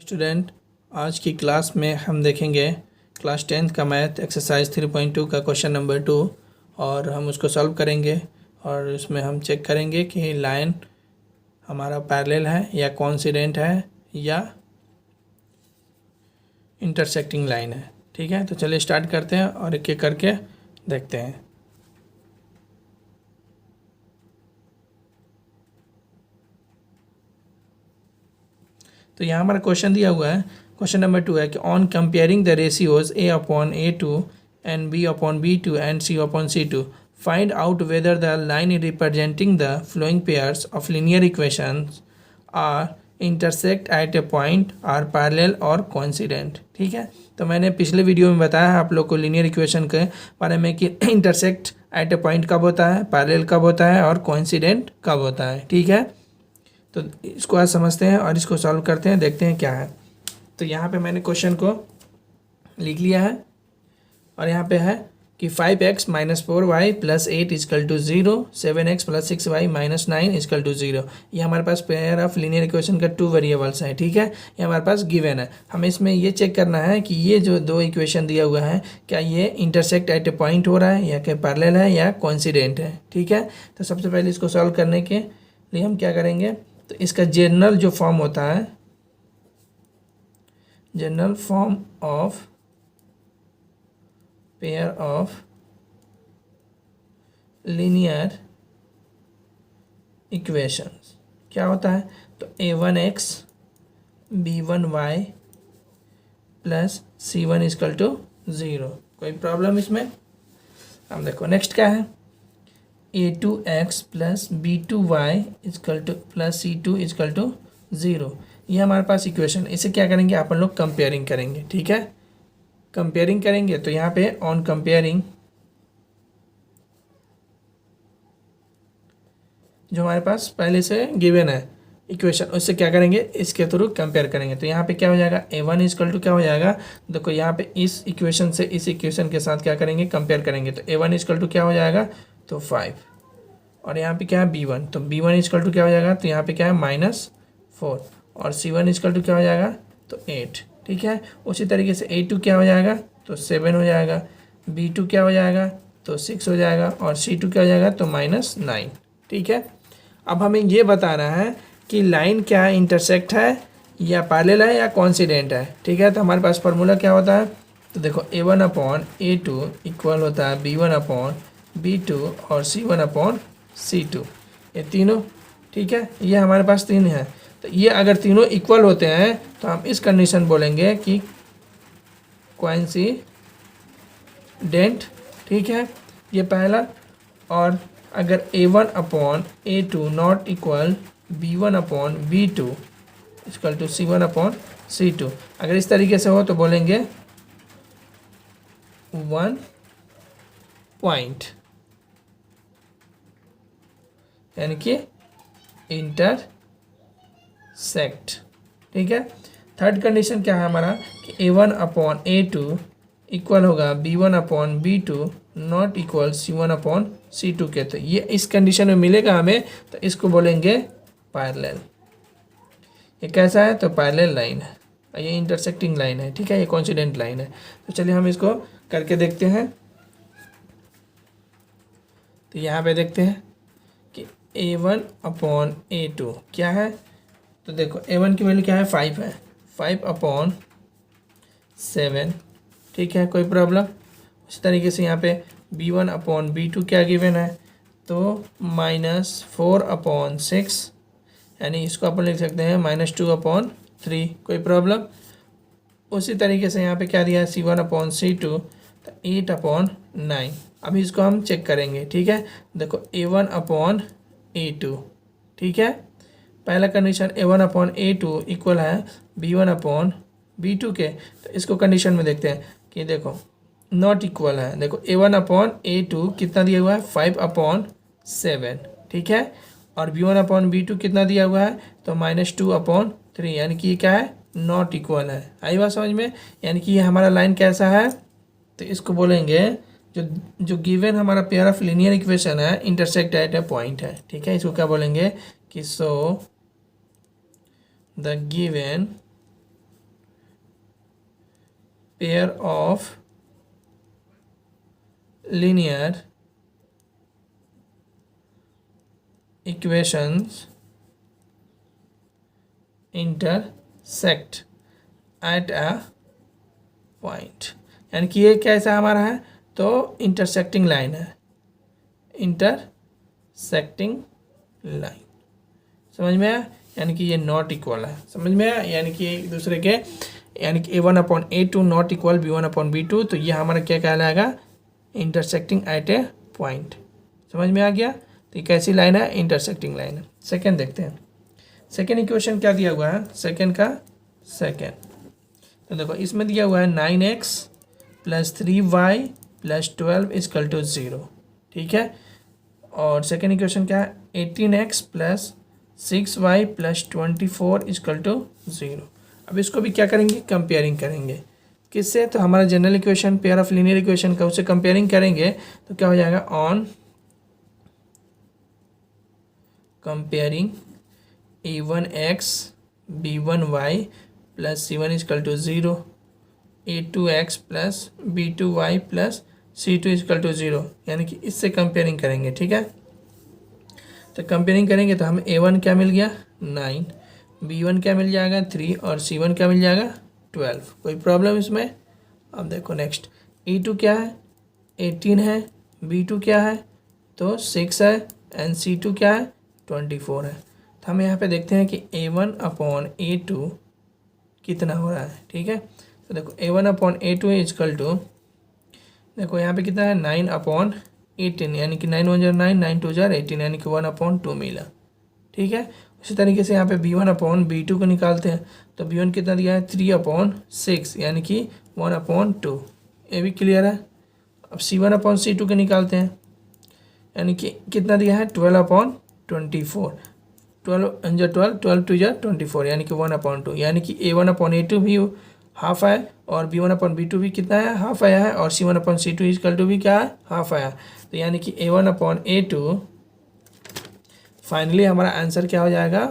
Student, आज की class में हम देखेंगे क्लास 10th का मैथ एक्सरसाइज 3.2 का क्वेश्चन नंबर 2 और हम उसको सॉल्व करेंगे। और उसमें हम चेक करेंगे कि लाइन हमारा पैरेलल है या कोइंसिडेंट है या इंटरसेक्टिंग लाइन है। ठीक है, तो चलिए स्टार्ट करते हैं और एक एक करके देखते हैं। तो यहाँ हमारा क्वेश्चन दिया हुआ है, क्वेश्चन नंबर 2 है कि on comparing the ratios a/a2 and b/b2 and c/c2 find out whether the line representing the flowing pairs of linear equations are intersect at a point, are parallel or coincident। ठीक है, तो मैंने पिछले video में बताया है आप लोग को लीनियर इक्वेशन के बारे में कि इंटरसेक्ट एट ए पॉइंट कब होता है, पैरेलल कब होता है और कोइंसिडेंट कब होता है। ठीक है, तो इसको आज समझते हैं और इसको सॉल्व करते हैं, देखते हैं क्या है। तो यहाँ पे मैंने क्वेश्चन को लिख लिया है और यहाँ पे है कि 5x - 4y + 8 = 0, 7x + 6y - 9 = 0। ये हमारे पास पेयर ऑफ लीनियर इक्वेशन का 2 वेरिएबल्स है। ठीक है, ये हमारे पास गिवन है। हमें इसमें ये चेक करना है कि ये जो दो इक्वेशन दिया हुआ है क्या ये इंटरसेक्ट एट ए पॉइंट हो रहा है या क्या पैरेलल है या कोइंसिडेंट है। ठीक है, तो सबसे पहले इसको सॉल्व करने के लिए हम क्या करेंगे, तो इसका जनरल जो फॉर्म होता है, general form of pair of linear equations क्या होता है, तो a1x b1y + c1 = 0। कोई प्रॉब्लम इसमें? हम देखो नेक्स्ट क्या है, a2x + b2y + c2 = 0। ये हमारे पास इक्वेशन, इसे क्या करेंगे अपन लोग कंपेयरिंग करेंगे। ठीक है, कंपेयरिंग करेंगे तो यहाँ पे ऑन कंपेयरिंग जो हमारे पास पहले से गिवन है इक्वेशन, उससे क्या करेंगे, इसके थ्रू कंपेयर करेंगे। तो यहाँ पे क्या हो जाएगा, a1 = क्या हो जाएगा, देखो यहाँ पे इस इक्वेशन से इस इक्वेशन के साथ क्या करेंगे, कंपेयर करेंगे। तो a1 = क्या हो जाएगा, तो 5, और यहाँ पे क्या है b1, तो b1 = क्या हो जाएगा, तो यहाँ पे क्या है -4, और c1 = क्या हो जाएगा, तो 8। ठीक है, उसी तरीके से a2 क्या हो जाएगा, तो 7 हो जाएगा, b2 क्या हो जाएगा, तो 6 हो जाएगा, और c2 क्या हो जाएगा, तो -9। ठीक है, अब हमें ये बताना है कि लाइन क्या इंटरसेक्ट है या पैरेलल है या कोइंसिडेंट है। ठीक है, तो हमारे पास फार्मूला क्या होता है, तो देखो a1/a2 इक्वल होता है b1/b2 और c1/c2, ये तीनों। ठीक है, ये हमारे पास तीन है, तो ये अगर तीनों इक्वल होते हैं तो हम इस कंडीशन बोलेंगे कि कोइंसिडेंट। ठीक है, ये पहला। और अगर a1/a2 not equal b1/b2 = c1/c2, अगर इस तरीके से हो तो बोलेंगे 1 पॉइंट, यानी कि इंटरसेक्ट। ठीक है, थर्ड कंडीशन क्या है हमारा कि a1/a2 इक्वल होगा b1/b2 नॉट इक्वल c1/c2 के। तो ये इस कंडीशन में मिलेगा हमें, तो इसको बोलेंगे पैरेलल। ये कैसा है, तो पैरेलल लाइन है, ये इंटरसेक्टिंग लाइन है। ठीक है, ये कोइंसिडेंट लाइन है। तो चलिए हम इसको करके देखते हैं। तो यहाँ पे देखते हैं कि a1/a2 क्या है, तो देखो a1 की वैल्यू क्या है, 5 है, 5/7। ठीक है, कोई प्रॉब्लम? उसी तरीके से यहाँ पे b1/b2 क्या गिवन है, तो -4/6, यानी इसको अपन लिख सकते हैं -2/3। कोई प्रॉब्लम? उसी तरीके से यहाँ पे क्या दिया है, c1/c2 तो 8/9। अभी इसको हम चेक करेंगे। ठीक है, देखो a1/a2। ठीक है, पहला कंडीशन a1/a2 इक्वल है b1/b2 के, तो इसको कंडीशन में देखते हैं कि देखो नॉट इक्वल है। देखो a1/a2 कितना दिया हुआ है, 5/7। ठीक है, और b1/b2 कितना दिया हुआ है, तो -2/3, यानी कि ये क्या है, नॉट इक्वल है। आई बात समझ में? यानी कि ये हमारा लाइन कैसा है, तो इसको बोलेंगे जो गिवन हमारा पेयर ऑफ लीनियर इक्वेशन है इंटरसेक्ट एट ए पॉइंट है। ठीक है, इसको क्या बोलेंगे कि so the given pair of linear equations intersect at a point, यानी कि ये कैसा हमारा है, तो इंटरसेक्टिंग लाइन है, इंटरसेक्टिंग लाइन, समझ में आया, यानी कि ये नॉट इक्वल है, समझ में आया, यानी कि एक दूसरे के, यानी कि A1/A2 नॉट इक्वल B1/B2, तो ये हमारा क्या कहलाएगा, इंटरसेक्टिंग एट ए पॉइंट, समझ में आ गया। तो ये कैसी लाइन है, इंटरसेक्टिंग लाइन है। सेकेंड देखते हैं, सेकेंड इक्वेशन क्या दिया हुआ है, सेकेंड का सेकेंड, तो देखो इसमें दिया हुआ है 9x + 3y + 12 = 0, ठीक है। और सेकेंड इक्वेशन क्या है, 18x + 6y + 24 = 0। अब इसको भी क्या करेंगे, कंपेयरिंग करेंगे, किससे, तो हमारा general equation pair of linear equation का, उससे कंपेयरिंग करेंगे तो क्या हो जाएगा, on comparing a1x b1y + c1 = 0, a2x + b2y + c2 = 0, यानी कि इससे कंपेयरिंग करेंगे, ठीक है। तो कंपेयरिंग करेंगे तो हमें a1 क्या मिल गया 9, b1 क्या मिल जाएगा 3 और c1 क्या मिल जाएगा 12, कोई प्रॉब्लम इसमें। अब देखो नेक्स्ट, e2 क्या है 18 है, b2 क्या है तो 6 है, एंड c2 क्या है 24 है। तो हम यहाँ पे देखते हैं कि a1/A2 कितना हो रहा है, ठीक है। तो देखो a1/A2 = देखो यहाँ पे कितना है 9/18, यानी कि 9 × 1 = 9, 9 × 2 = 18, यानी कि 1/2 मिला, ठीक है। उसी तरीके से यहाँ पे b1/B2 को निकालते हैं, तो b1 कितना दिया है 3/6, यानी कि 1/2, ये भी क्लियर है। अब c1/C2 के निकालते हैं, यानी कि कितना दिया है 12/24, 12 × 12, 12 × 2 = 24, यानी कि 1/2, यानी कि a1/A2 भी हाफ है और b1/B2 भी कितना है हाफ आया है, और c1/C2 = भी क्या है हाफ आया। तो यानी कि a1/A2 फाइनली हमारा आंसर क्या हो जाएगा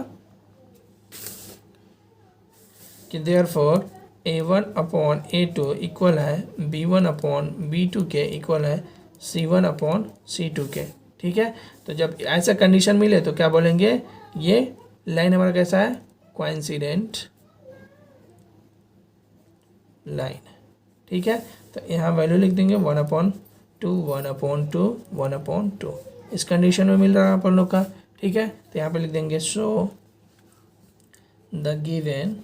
कि देयरफॉर a1/A2 इक्वल है b1/B2 के इक्वल है c1/C2 के, ठीक है। तो जब ऐसा कंडीशन मिले तो क्या बोलेंगे, ये लाइन हमारा कैसा है, कोइंसिडेंट लाइन, ठीक है। तो यहाँ वैल्यू लिख देंगे 1/2, 1/2, 1/2, इस कंडीशन में मिल रहा है अपन लोग का, ठीक है। तो यहाँ पे लिख देंगे सो the given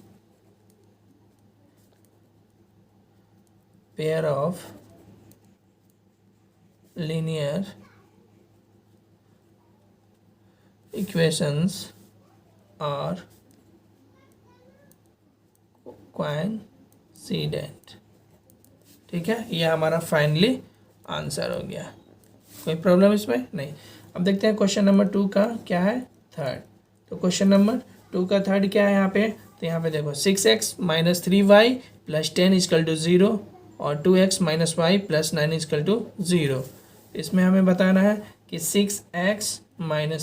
pair of linear equations are coincident, ठीक है। ये हमारा फाइनली आंसर हो गया, कोई प्रॉब्लम इसमें नहीं। अब देखते हैं क्वेश्चन नंबर 2 का क्या है, थर्ड। तो क्वेश्चन नंबर 2 का थर्ड क्या है यहाँ पे, तो यहाँ पे देखो 6x - 3y + 10 = 0 और 2x - y + 9 = 0। इसमें हमें बताना है कि 6x -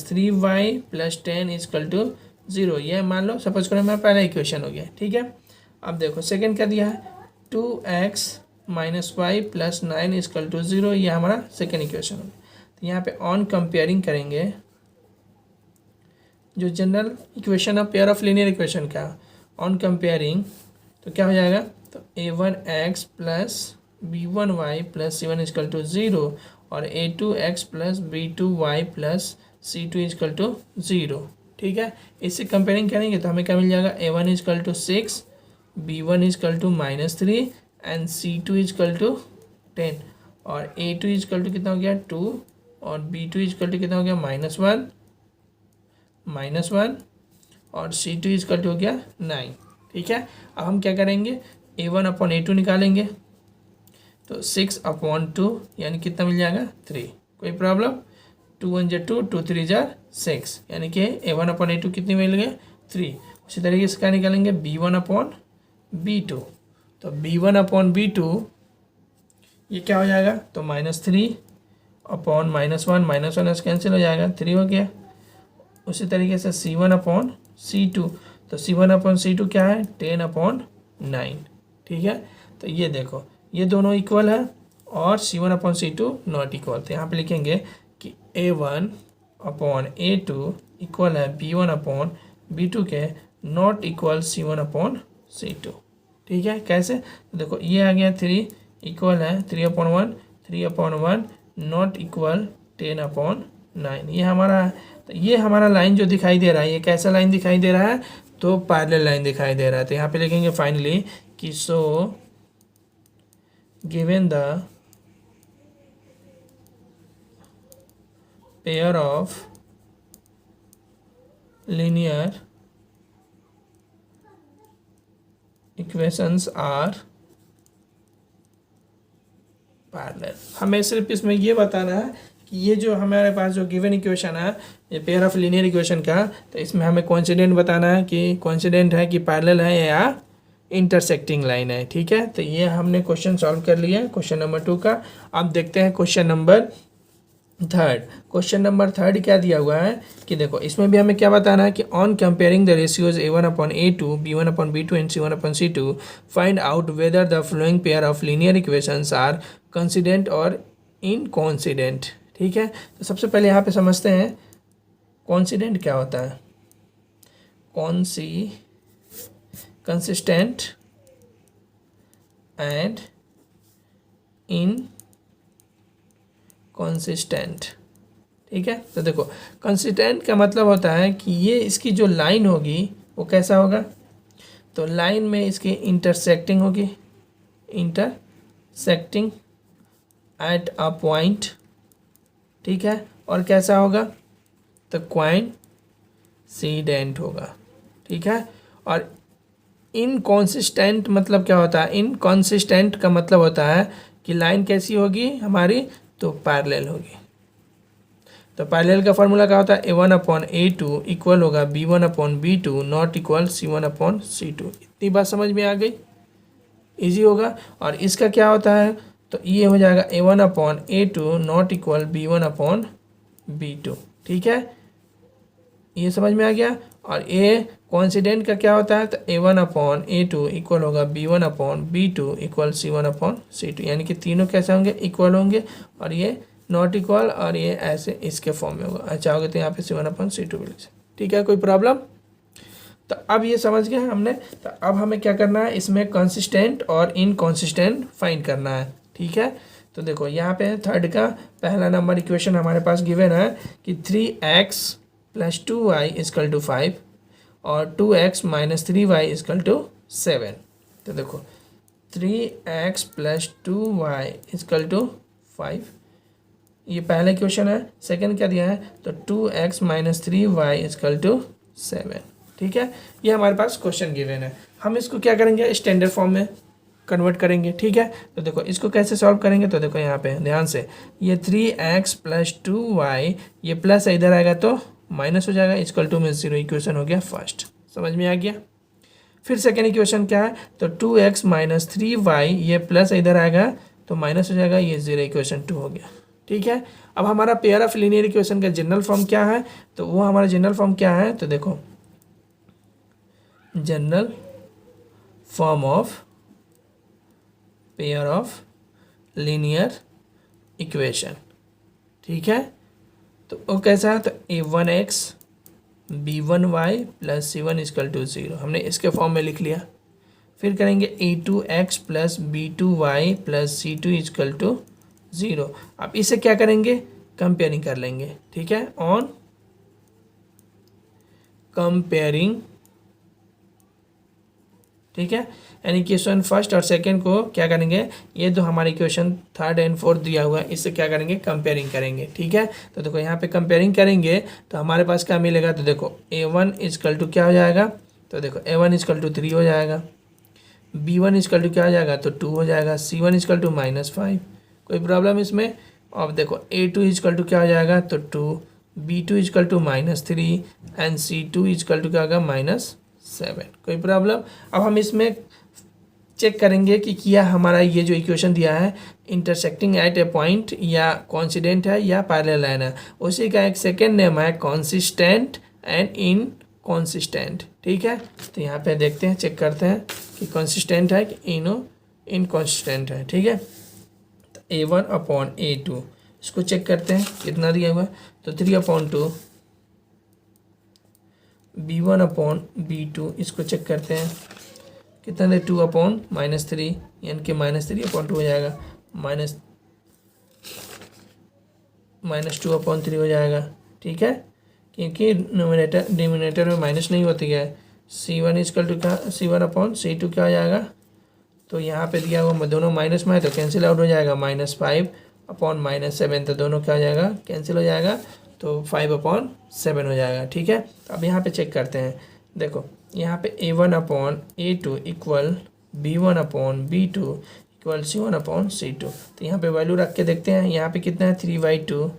3y + 10 = 0, यह मान लो सपोज करो मैं पहला इक्वेशन हो गया, ठीक है। अब देखो सेकंड क्या दिया है 2x - y + 9 = 0, यह हमारा सेकंड इक्वेशन हो गया। तो यहाँ पे ऑन कंपेयरिंग करेंगे जो general equation of pair of linear equation का, ऑन कंपेयरिंग तो क्या हो जाएगा, तो a1x + b1y + c1 = 0 और a2x + b2y + c2 = 0, ठीक है। इससे कंपेयरिंग करेंगे तो हमें क्या मिल जाएगा, a1 = 6, b1 = -3 एंड c2 = 10 और a2 = कितना हो गया 2 और b2 = कितना हो गया -1 और c2 = हो गया 9, ठीक है। अब हम क्या करेंगे, a1/A2 निकालेंगे, तो 6/2 यानी कितना मिल जाएगा 3, कोई प्रॉब्लम, 2 × 1 = 2, 2 × 3 = 6, यानी कि a1/A2 कितनी मिल गया 3। उसी तरीके से क्या निकालेंगे b1/B2, तो b1/B2 ये क्या हो जाएगा, तो -3/-1 कैंसिल हो जाएगा, 3 हो गया। उसी तरीके से c1/C2, तो c1/C2 क्या है 10/9, ठीक है। तो ये देखो ये दोनों इक्वल है और C1/C2 नॉट इक्वल। तो यहाँ पे लिखेंगे कि A1/A2 इक्वल है B1/B2 के नॉट इक्वल C1/C2। ठीक है। कैसे? तो देखो ये आ गया 3 इक्वल है 3/1 3/1 नॉट इक्वल 10/9 ये हमारा है। तो ये हमारा लाइन जो दिखाई दे रहा है ये कैसा लाइन दिखाई दे रहा है? तो पैरेलल लाइन दिखाई दे रहा है। तो यहाँ पे लिखेंगे फाइनली कि so given the pair of linear equations are parallel. हमें सिर्फ इसमें ये बताना है कि ये जो हमारे पास जो गिवन इक्वेशन है ये पेयर ऑफ लीनियर इक्वेशन का, तो इसमें हमें कोइंसिडेंट बताना है कि कोइंसिडेंट है कि पैरेलल है या इंटरसेक्टिंग लाइन है। ठीक है। तो ये हमने क्वेश्चन सॉल्व कर लिया क्वेश्चन नंबर 2 का। अब देखते हैं क्वेश्चन नंबर 3। क्वेश्चन नंबर 3 क्या दिया हुआ है कि देखो इसमें भी हमें क्या बताना है कि on comparing the ratios A1/A2 B1/B2 and C1/C2 find out whether the following pair of linear equations are coincident और इनकोइंसिडेंट। ठीक है। तो सबसे पहले यहाँ पे समझते हैं कोइंसिडेंट क्या होता है। Consistent and inconsistent. ठीक है। तो देखो कंसिस्टेंट का मतलब होता है कि ये इसकी जो लाइन होगी वो कैसा होगा? तो लाइन में इसकी इंटरसेक्टिंग होगी, इंटरसेक्टिंग एट अ पॉइंट। ठीक है। और कैसा होगा? तो कोइंसिडेंट होगा। ठीक है। और इनकॉन्सिस्टेंट मतलब क्या होता है? इनकॉन्सिस्टेंट का मतलब होता है कि लाइन कैसी होगी हमारी? तो पैरेलल होगी। तो पैरेलल का फॉर्मूला क्या होता है? A1/A2 इक्वल होगा B1/B2 नॉट इक्वल C1/C2। इतनी बात समझ में आ गई? इजी होगा। और इसका क्या होता है? तो ये हो जाएगा A1/A2 नॉट इक्वल B1/B2। ठीक है। ये समझ में आ गया। और ए कोइंसिडेंट का क्या होता है? तो A1/A2 इक्वल होगा B1/B2 इक्वल C1/C2। यानी कि तीनों कैसे होंगे? इक्वल होंगे। और ये नॉट इक्वल और ये ऐसे इसके फॉर्म में होगा। अच्छा होगा तो यहाँ पे C1/C2 भी लिख सकते। ठीक है। कोई प्रॉब्लम? तो अब ये समझ गए हमने। तो अब हमें क्या करना है? इसमें कंसिस्टेंट और इनकंसिस्टेंट फाइंड करना है। ठीक है। तो देखो यहाँ पे 3rd का पहला नंबर इक्वेशन हमारे पास गिवन है कि 3x + 2y = 5 और 2x - 3y = 7। तो देखो 3x + 2y = 5 ये पहला इक्वेशन है। सेकंड क्या दिया है? तो 2x - 3y = 7। ठीक है। ये हमारे पास क्वेश्चन गिवन है। हम इसको क्या करेंगे? स्टैंडर्ड फॉर्म में कन्वर्ट करेंगे। ठीक है। तो देखो इसको कैसे सॉल्व करेंगे? तो देखो यहाँ पे ध्यान से ये 3x + 2y ये प्लस इधर आएगा तो माइनस हो जाएगा = में 0। इक्वेशन हो गया फर्स्ट। समझ में आ गया? फिर सेकेंड इक्वेशन क्या है? तो 2x - 3y ये प्लस इधर आएगा तो माइनस हो जाएगा, ये 0। इक्वेशन 2 हो गया। ठीक है। अब हमारा पेयर ऑफ लीनियर इक्वेशन का जनरल फॉर्म क्या है? तो वो हमारा जनरल फॉर्म क्या है? तो देखो general form of pair of linear equation. ठीक है। तो वो कैसा है? तो A1x B1y + C1 = 0 हमने इसके फॉर्म में लिख लिया। फिर करेंगे A2x + B2y + C2 = 0। अब इसे क्या करेंगे? कंपेयरिंग कर लेंगे। ठीक है। On comparing. ठीक है। यानी क्वेश्चन फर्स्ट और सेकंड को क्या करेंगे? ये जो हमारे क्वेश्चन 3rd एंड 4th दिया हुआ है इससे क्या करेंगे? कंपेयरिंग करेंगे। ठीक है। तो देखो यहाँ पे कंपेयरिंग करेंगे तो हमारे पास क्या मिलेगा? तो देखो A1 = क्या हो जाएगा? तो देखो A1 = 3 हो जाएगा, B1 = क्या हो जाएगा? तो 2 हो जाएगा, C1 = -5। कोई प्रॉब्लम इसमें? अब देखो A2 = क्या हो जाएगा? तो 2, B2 = -3 एंड C2 = क्या होगा? -7। कोई प्रॉब्लम? अब हम इसमें चेक करेंगे कि क्या हमारा ये जो इक्वेशन दिया है इंटरसेक्टिंग एट ए पॉइंट या कोइंसिडेंट है या पैरेलल लाइन है। उसी का एक सेकेंड नेम है कंसिस्टेंट एंड इनकंसिस्टेंट। ठीक है। तो यहाँ पे देखते हैं, चेक करते हैं। कि कंसिस्टेंट है कि इनकंसिस्टेंट है। ठीक है, तो A1/A2 इसको चेक करते हैं कितना दिया हुआ है। तो 3/2 B1/B2 इसको चेक करते हैं कितना दे 2/-3 यानी कि -3/2 हो जाएगा, -2/3 हो जाएगा। ठीक है, क्योंकि डिनोमिनेटर में माइनस नहीं होती है। C1 इक्वल टू क्या, C1/C2 क्या हो जाएगा, तो यहाँ पे दिया हुआ दोनों माइनस में है तो कैंसिल आउट हो जाएगा, -5/-7 तो दोनों क्या हो जाएगा, कैंसिल हो जाएगा, तो 5/7 हो जाएगा। ठीक है, तो अब यहाँ पे चेक करते हैं। देखो यहाँ पे A1/A2 equal B1/B2 equal C1/C2, तो यहाँ पे वैल्यू रख के देखते हैं। यहाँ पे कितना है 3/2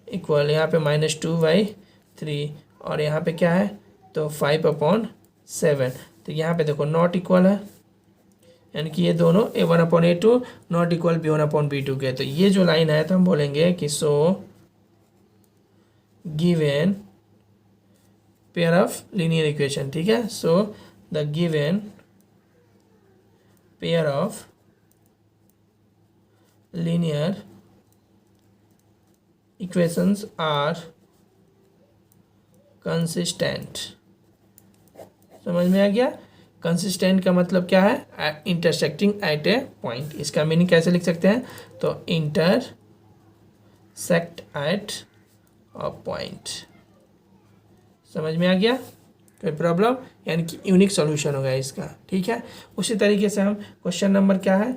इक्वल यहाँ पे -2/3 और यहाँ पे क्या है तो 5/7। तो यहाँ पे देखो नॉट इक्वल है, यानी कि ये दोनों A1/A2 नॉट इक्वल B1/B2 के। तो ये जो लाइन है तो हम बोलेंगे कि so given pair of linear equation. ठीक है, so the given pair of linear equations are consistent. समझ में आ गया? कंसिस्टेंट का मतलब क्या है, इंटरसेक्टिंग एट ए पॉइंट। इसका मीनिंग कैसे लिख सकते हैं, तो इंटरसेक्ट एट अ पॉइंट। समझ में आ गया? कोई प्रॉब्लम, यानी कि यूनिक सॉल्यूशन होगा इसका। ठीक है, उसी तरीके से हम क्वेश्चन नंबर क्या है,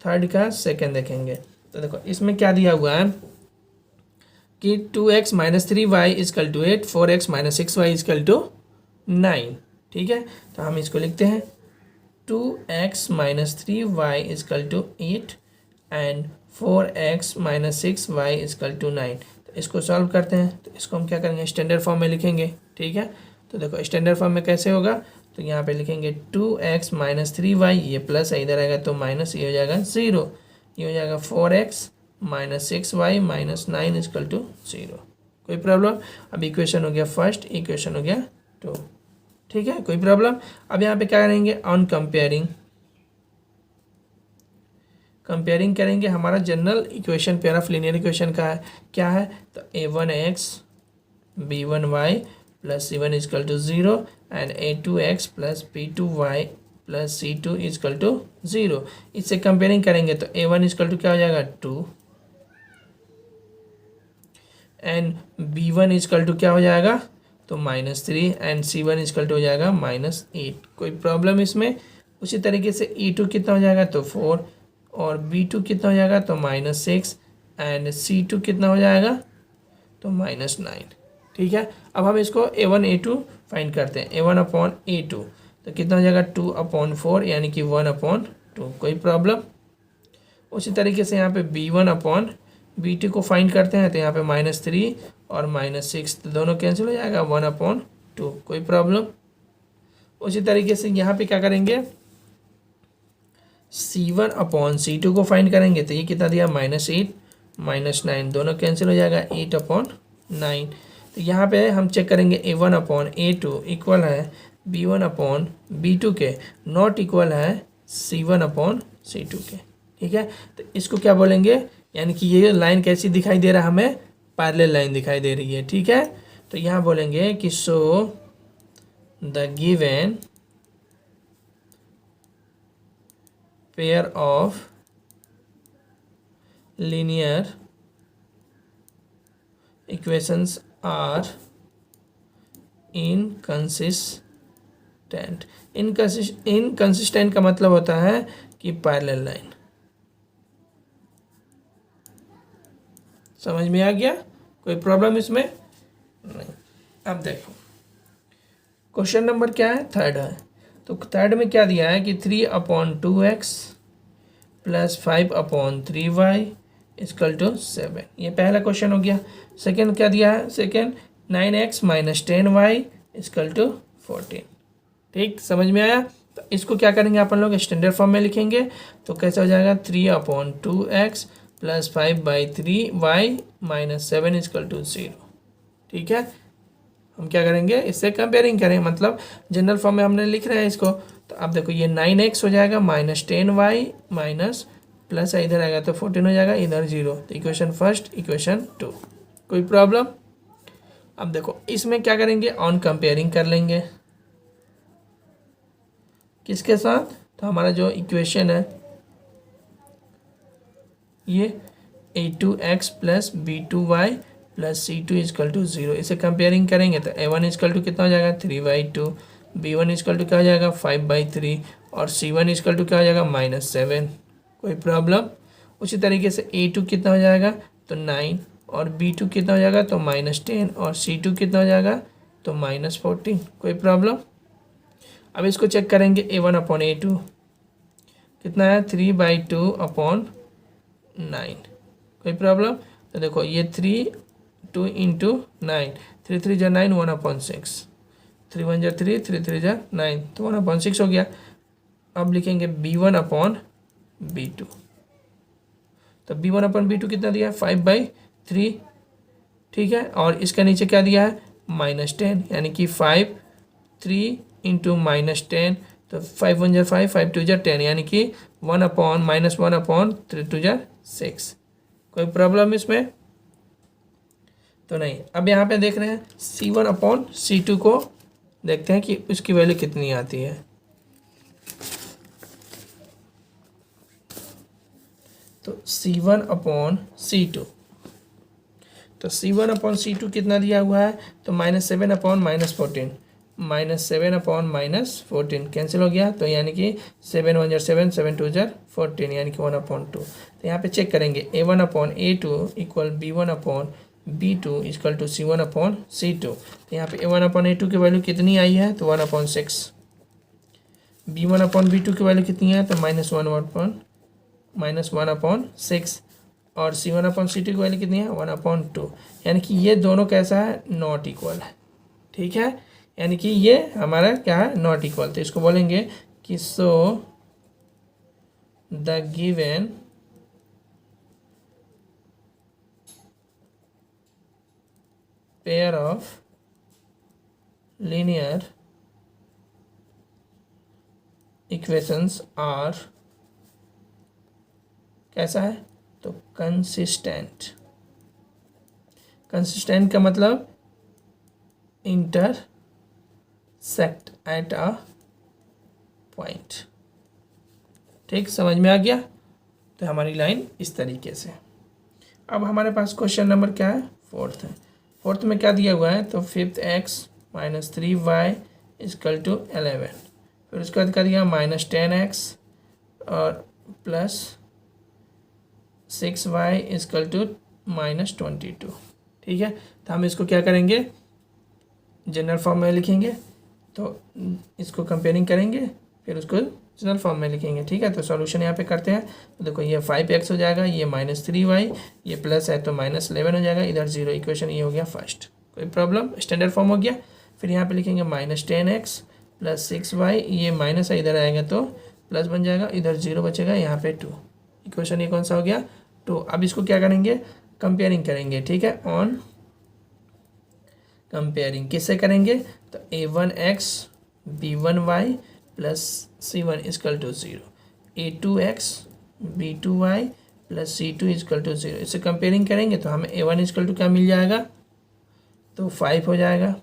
3 का सेकंड देखेंगे। तो देखो इसमें क्या दिया हुआ है कि 2x - 3y equal to 8, 4x - 6y equal to 9। ठीक है, तो हम इसको लिखते हैं 2x - 3y equal to 8 and 4x - 6y equal to 9। तो इसको सॉल्व करते हैं। तो इसको हम क्या करेंगे, स्टैंडर्ड फॉर्म में लिखेंगे। ठीक है, तो देखो स्टैंडर्ड फॉर्म में कैसे होगा, तो यहाँ पे लिखेंगे 2x - 3y, ये प्लस है, इधर आएगा तो माइनस, ये हो जाएगा 0, ये हो जाएगा 4x - 6y - 9 इक्वल टू 0। कोई प्रॉब्लम? अब इक्वेशन हो गया फर्स्ट, इक्वेशन हो गया 2। ठीक है, कोई प्रॉब्लम? अब यहाँ पे क्या करेंगे, ऑन कंपेयरिंग करेंगे। हमारा general equation pair of linear equation का है क्या है, तो A1x B1y plus C1 equal to 0 and A2x plus B2y plus C2 equal to 0। इससे कंपेयरिंग करेंगे तो A1 इक्वल टू क्या हो जाएगा 2 एंड B1 इक्वल टू क्या हो जाएगा, तो -3 एंड C1 इक्वल टू हो जाएगा -8। कोई प्रॉब्लम इसमें? उसी तरीके से E2 कितना हो जाएगा, तो 4 और B2 कितना हो जाएगा, तो -6 एंड C2 कितना हो जाएगा, तो -9। ठीक है, अब हम इसको A1 A2 फाइंड करते हैं। A1/A2 तो कितना हो जाएगा 2/4 यानी कि 1/2। कोई प्रॉब्लम? उसी तरीके से यहाँ पे B1/B2 को फाइंड करते हैं। तो यहाँ पे -3 और -6 तो दोनों कैंसिल हो जाएगा, 1/2। कोई प्रॉब्लम? उसी तरीके से यहाँ पे क्या करेंगे, C1/C2 को फाइंड करेंगे। तो ये कितना दिया, -8 -9 दोनों कैंसिल हो जाएगा, 8/9। तो यहाँ पे हम चेक करेंगे A1/A2 इक्वल है B1/B2 के, नॉट इक्वल है C1/C2 के। ठीक है, तो इसको क्या बोलेंगे, यानी कि ये लाइन कैसी दिखाई दे रहा है हमें, पैरेलल लाइन दिखाई दे रही है। ठीक है, तो यहाँ बोलेंगे कि so the given pair of linear equations are inconsistent. Inconsistent का मतलब होता है कि पैरेलल लाइन। समझ में आ गया? कोई प्रॉब्लम इसमें नहीं। अब देखो क्वेश्चन नंबर क्या है, 3 है। तो 3 में क्या दिया है कि 3/2x plus 5/3y equal to 7। ये पहला क्वेश्चन हो गया। सेकेंड क्या दिया है, second 9x - 10y equal to 14। ठीक, समझ में आया? तो इसको क्या करेंगे अपन लोग, स्टैंडर्ड फॉर्म में लिखेंगे। तो कैसे हो जाएगा, 3/2x plus 5/3y - 7 equal to 0। ठीक है, हम क्या करेंगे, इससे कंपेयरिंग करें, मतलब जनरल फॉर्म में हमने लिख रहे हैं इसको। तो अब देखो ये 9x हो जाएगा माइनस 10y माइनस प्लस इधर आएगा तो 14 हो जाएगा, इधर 0। तो इक्वेशन फर्स्ट, इक्वेशन 2। कोई प्रॉब्लम? अब देखो इसमें क्या करेंगे, ऑन कंपेयरिंग कर लेंगे किसके साथ, तो हमारा जो इक्वेशन है ये a2x plus b2y plus c2 equal to 0, इसे कंपेयरिंग करेंगे तो a1 इजकल टू कितना हो जाएगा 3/2, b1 इजकल टू क्या हो जाएगा 5/3 और c1 इजकल टू क्या हो जाएगा -7। कोई प्रॉब्लम? उसी तरीके से a2 कितना हो जाएगा तो 9 और b2 कितना हो जाएगा तो -10 और c2 कितना हो जाएगा तो -14। कोई प्रॉब्लम? अब इसको चेक करेंगे a1/a2 कितना है 3/2 अपॉन 9। कोई प्रॉब्लम? तो देखो ये 3 2 इंटू 9, 3 3 जा 9, 1/6, 3 1 जा 3, 3 3 जा 9, तो 1/6 हो गया। अब लिखेंगे b1/b2, तो b1/b2 कितना दिया है 5/3, ठीक है। और इसका नीचे क्या दिया है -10, यानी कि 5 3 इंटू -10, तो 5 1 जा 5, 5 2 जा 10, यानी कि 1/-1/3 2 जा 6। कोई प्रॉब्लम इसमें तो नहीं। अब यहाँ पे देख रहे हैं c1/c2 को, देखते हैं कि उसकी वैल्यू कितनी आती है। तो c1/c2, तो c1/c2 कितना दिया हुआ है तो -7/-14, -7/-14 कैंसिल हो गया, तो यानी कि 7 1 7, 7 2 14, यानी कि 1/2। तो यहाँ पे चेक करेंगे a1/a2 equal b1/b2 equal to c1/c2। तो यहाँ पे a1/a2 की वैल्यू कितनी आई है तो 1/6, b1/b2 की वैल्यू कितनी है तो -1/6 और c1/c2 की वैल्यू कितनी है 1/2, यानी कि ये दोनों कैसा है नॉट इक्वल है, ठीक है। यानी कि ये हमारा क्या है नॉट इक्वल, तो इसको बोलेंगे कि so the given pair of linear equations are कैसा है तो कंसिस्टेंट। कंसिस्टेंट का मतलब इंटरसेक्ट एट अ पॉइंट। ठीक, समझ में आ गया। तो हमारी लाइन इस तरीके से। अब हमारे पास क्वेश्चन नंबर क्या है फोर्थ है। फोर्थ में क्या दिया हुआ है तो 5x - 3y इजकल टू 11, फिर उसके बाद क्या दिया -10x और प्लस 6y इजकल टू -22। ठीक है, तो हम इसको क्या करेंगे जनरल फॉर्म में लिखेंगे, तो इसको कंपेयरिंग करेंगे फिर उसको जनरल फॉर्म में लिखेंगे। ठीक है, तो सॉल्यूशन यहाँ पे करते हैं। तो देखो ये 5x हो जाएगा, ये -3y, ये प्लस है तो -11 हो जाएगा, इधर 0। इक्वेशन ये हो गया फर्स्ट। कोई प्रॉब्लम, स्टैंडर्ड फॉर्म हो गया। फिर यहाँ पे लिखेंगे -10x प्लस 6y, ये माइनस है इधर आएगा तो प्लस बन जाएगा, इधर 0 बचेगा, यहाँ पे 2। इक्वेशन ये कौन सा हो गया 2। अब इसको क्या करेंगे कंपेयरिंग करेंगे। ठीक है, ऑन कंपेयरिंग किससे करेंगे तो a1x b1y plus c1 equal to 0, a2x b2y plus c2 equal to 0। इससे कंपेयरिंग करेंगे तो हमें a1 इजकल टू क्या मिल जाएगा तो 5 हो जाएगा,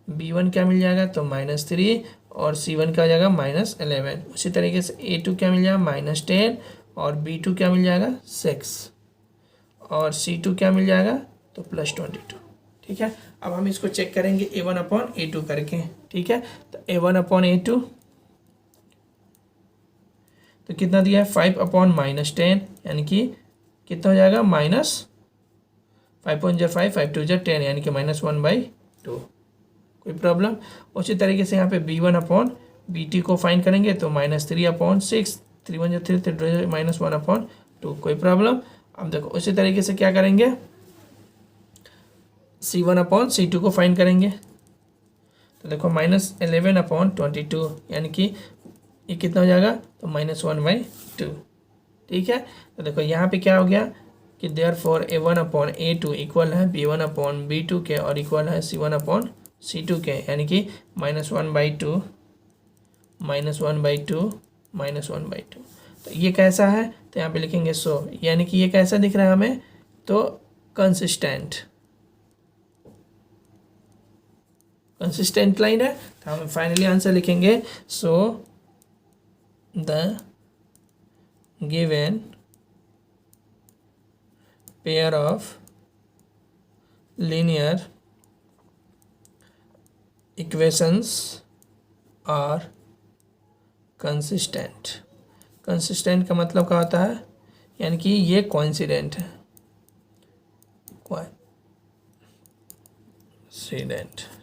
b1 क्या मिल जाएगा तो -3 और c1 क्या हो जाएगा -11। उसी तरीके से a2 क्या मिल जाएगा -10 और b2 क्या मिल जाएगा 6 और c2 क्या मिल जाएगा तो +22। ठीक है, अब हम इसको चेक करेंगे a1/a2 करके। ठीक है, तो a1/a2 तो कितना दिया है 5/-10, यानी कि कितना हो जाएगा -5 1 5, 5 2 10, यानी कि -1/2। कोई प्रॉब्लम। उसी तरीके से यहाँ पे b1/bt को फाइंड करेंगे तो -3/6, 3 1 3 3 -1/2। कोई प्रॉब्लम। अब देखो उसी तरीके से क्या करेंगे c1/c2 को फाइंड करेंगे, तो देखो -11/22, यानी कि ये कितना हो जाएगा तो -1/2। ठीक है, तो देखो यहाँ पे क्या हो गया कि देयरफॉर a1/a2 इक्वल है b1/b2 के और इक्वल है c1/c2 C2 के, यानी कि -1/2 -1/2 -1/2। तो ये कैसा है, तो यहाँ पे लिखेंगे सो, यानी कि ये कैसा दिख रहा है हमें, तो कंसिस्टेंट लाइन है। तो हम फाइनली आंसर लिखेंगे, so the given pair of linear equations are consistent. Consistent का मतलब क्या होता है, यानी कि ये कोइंसिडेंट है, कोइंसिडेंट,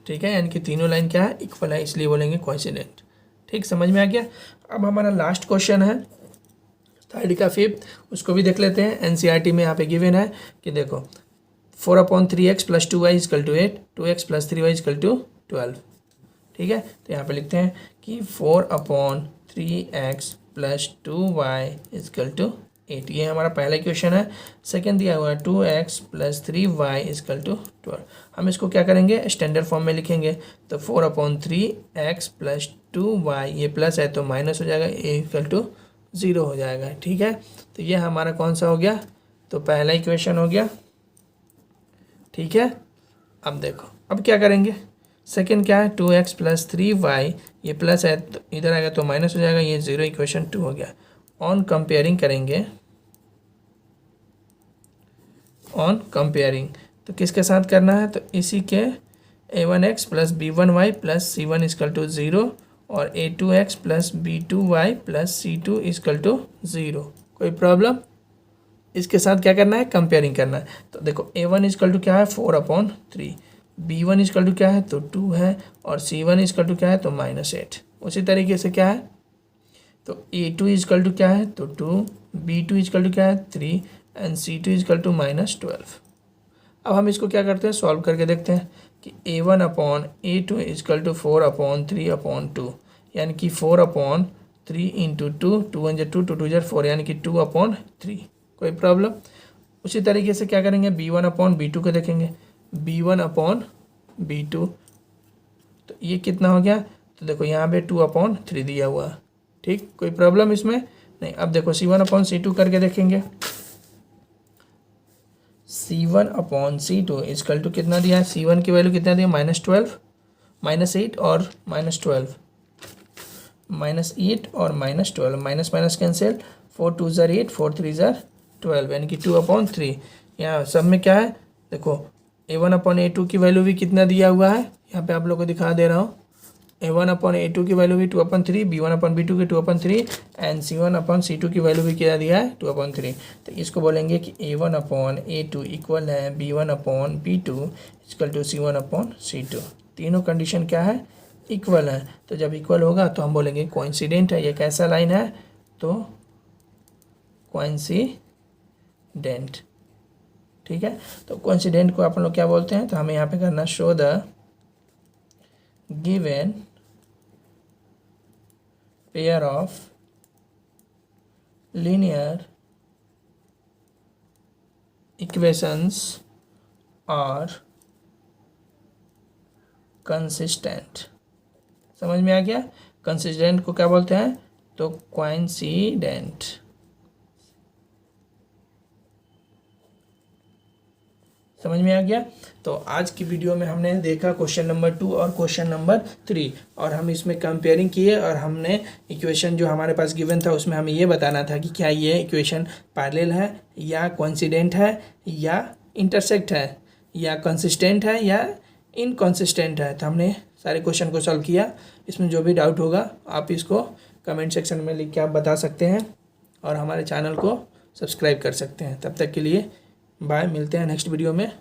ठीक है, यानी कि तीनों लाइन क्या है, इक्वल है, इसलिए बोलेंगे कोइंसिडेंट। ठीक, समझ में आ गया। अब हमारा लास्ट क्वेश्चन है थर्ड का फिफ्थ, उसको भी देख लेते हैं। एनसीईआरटी में यहाँ पे गिवन है कि देखो 4/3x + 2y = 8, 2x + 3y = 12। ठीक है, तो यहाँ पे लिखते हैं कि 4/3x + 2y = 8। ये हमारा पहला क्वेश्चन है। सेकंड दिया हुआ है 2x + 3y = 12। हम इसको क्या करेंगे, स्टैंडर्ड फॉर्म में लिखेंगे। तो 4/3x + 2y, ये प्लस है तो माइनस हो जाएगा, a = 0 हो जाएगा। ठीक है, तो ये हमारा कौन सा हो गया, तो पहला इक्वेशन हो गया। ठीक है, अब देखो अब क्या करेंगे, सेकंड क्या है, 2x + 3y, ये प्लस है तो इधर आएगा तो माइनस हो जाएगा, ये 0, इक्वेशन 2 हो गया। ऑन कंपेयरिंग करेंगे, ऑन कंपेयरिंग तो किसके साथ करना है, तो इसी के a1x + b1y + c1 = 0 और a2x + b2y + c2 = 0। कोई प्रॉब्लम, इसके साथ क्या करना है, कंपेयरिंग करना है। तो देखो a1 = क्या है, 4/3, b1 = क्या है, तो 2 है, और c1 = क्या है, तो -8। उसी तरीके से क्या है, तो a2 = क्या है, तो 2, b2 = क्या है, 3 एंड c2 = -12। अब हम इसको क्या करते हैं, सॉल्व करके देखते हैं कि a1/a2 = 4/3/2, यानी कि 4/3 × 2, 2 1 2, 2 2 4, यानी कि 2/3। कोई प्रॉब्लम, उसी तरीके से क्या करेंगे, b1/b2 को देखेंगे, b1/b2, तो ये कितना हो गया, तो देखो यहाँ पे 2/3 दिया हुआ। ठीक, कोई प्रॉब्लम इसमें नहीं। अब देखो c1/c2 करके देखेंगे, c1/c2 = कितना दिया है, c1 की वैल्यू कितना दिया, -12, -8 और -12, -8 और -12, माइनस माइनस कैंसिल, 4 2 = 8, 4 3 = 12, यानी कि 2/3। यहाँ सब में क्या है, देखो a1/a2 की वैल्यू भी कितना दिया हुआ है, यहाँ पे आप लोग को दिखा दे रहा हूँ। a1/a2 की वैल्यू भी 2/3, b1/b2 की 2/3 एंड c1/c2 की वैल्यू भी क्या दिया है, 2/3। तो इसको बोलेंगे कि a1/a2 इक्वल है b1/b2 = c1/c2। तीनों कंडीशन क्या है, इक्वल है। तो जब इक्वल होगा तो हम बोलेंगे कोइंसिडेंट है। ये कैसा लाइन है, तो कोइंसिडेंट। ठीक है, तो कोइंसिडेंट को आप लोग क्या बोलते हैं, तो हमें यहाँ पे करना, show the given pair of linear equations are consistent. समझ में आ गया, कंसिस्टेंट को क्या बोलते हैं, तो कोइंसिडेंट। समझ में आ गया। तो आज की वीडियो में हमने देखा क्वेश्चन नंबर 2 और क्वेश्चन नंबर 3, और हम इसमें कंपेयरिंग किए, और हमने इक्वेशन जो हमारे पास गिवन था उसमें हमें ये बताना था कि क्या ये इक्वेशन पैरेलल है या कोइंसिडेंट है या इंटरसेक्ट है या कंसिस्टेंट है या इनकंसिस्टेंट है। तो हमने सारे क्वेश्चन को सॉल्व किया। इसमें जो भी डाउट होगा आप इसको कमेंट सेक्शन में लिख के आप बता सकते हैं, और हमारे चैनल को सब्सक्राइब कर सकते हैं। तब तक के लिए बाय, मिलते हैं नेक्स्ट वीडियो में।